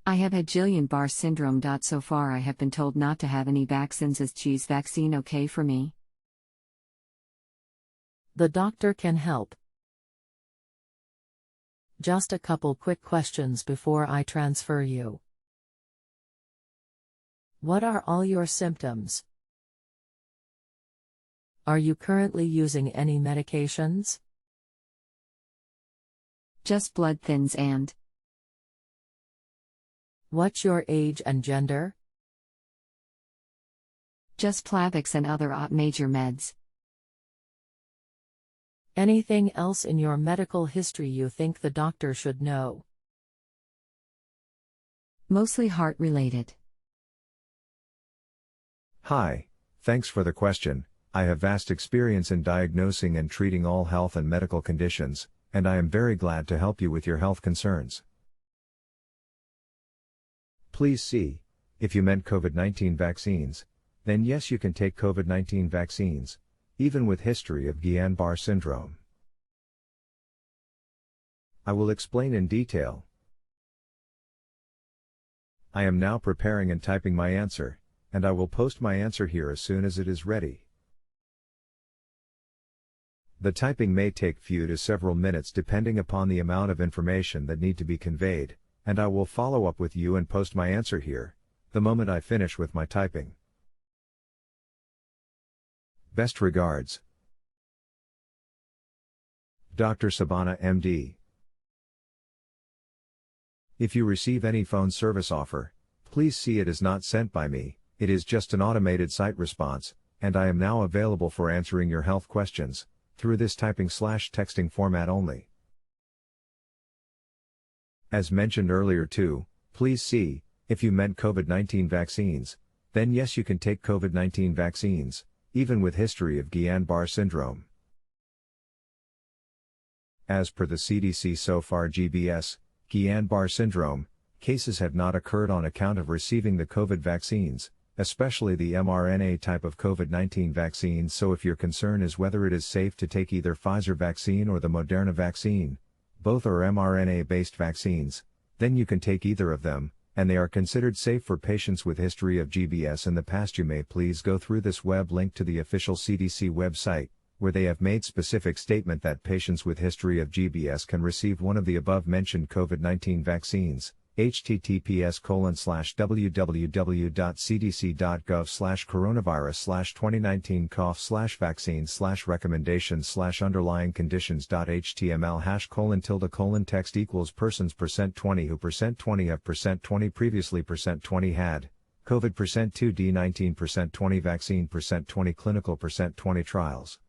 I have had Guillain-Barré syndrome. So far I have been told not to have any vaccines. Is tjis vaccine okay for me? The doctor can help. Just a couple quick questions before I transfer you. What are all your symptoms? Are you currently using any medications? Just blood thins and. What's your age and gender? Just Plavix and other major meds. Anything else in your medical history you think the doctor should know? Mostly heart-related. Hi, thanks for the question. I have vast experience in diagnosing and treating all health and medical conditions, and I am very glad to help you with your health concerns. Please see, if you meant COVID-19 vaccines, then yes, you can take COVID-19 vaccines, even with history of Guillain-Barré syndrome. I will explain in detail. I am now preparing and typing my answer, and I will post my answer here as soon as it is ready. The typing may take few to several minutes depending upon the amount of information that need to be conveyed, and I will follow up with you and post my answer here, the moment I finish with my typing. Best regards, Dr. Subbanna MD. If you receive any phone service offer, please see it is not sent by me, it is just an automated site response, and I am now available for answering your health questions, through this typing/texting format only. As mentioned earlier too, please see, if you meant COVID-19 vaccines, then yes, you can take COVID-19 vaccines, even with history of Guillain-Barré syndrome. As per the CDC so far, GBS, Guillain-Barré syndrome, cases have not occurred on account of receiving the COVID vaccines, especially the mRNA type of COVID-19 vaccines. So if your concern is whether it is safe to take either Pfizer vaccine or the Moderna vaccine, both are mRNA-based vaccines, then you can take either of them, and they are considered safe for patients with history of GBS in the past. You may please go through this web link to the official CDC website, where they have made specific statement that patients with history of GBS can receive one of the above mentioned COVID-19 vaccines. https://www.cdc.gov/coronavirus/2019-/vaccines/recommendations/underlying conditions.html #:text persons%20 who %20 have %20 previously %20 had COVID %2 D19 %20 vaccine %20 clinical %20 trials.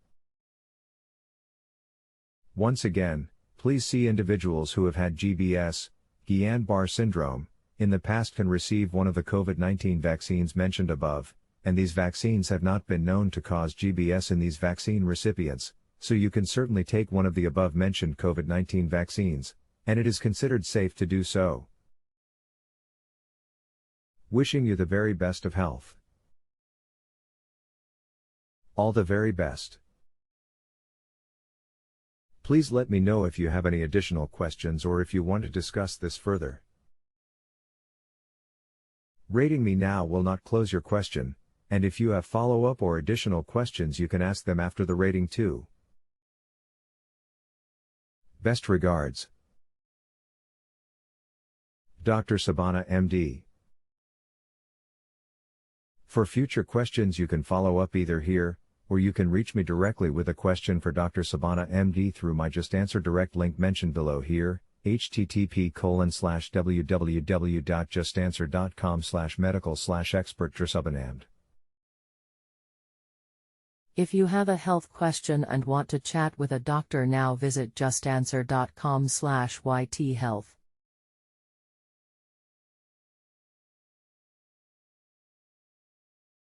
Once again, please see individuals who have had GBS, Guillain-Barré syndrome, in the past can receive one of the COVID-19 vaccines mentioned above, and these vaccines have not been known to cause GBS in these vaccine recipients, so you can certainly take one of the above mentioned COVID-19 vaccines, and it is considered safe to do so. Wishing you the very best of health. All the very best. Please let me know if you have any additional questions or if you want to discuss this further. Rating me now will not close your question, and if you have follow-up or additional questions you can ask them after the rating too. Best regards, Dr. Subbanna MD. For future questions you can follow up either here, or you can reach me directly with a question for Dr. Subbanna MD through my JustAnswer direct link mentioned below here, http://www.justanswer.com/medical/expert. If you have a health question and want to chat with a doctor now, visit justanswer.com/ythealth.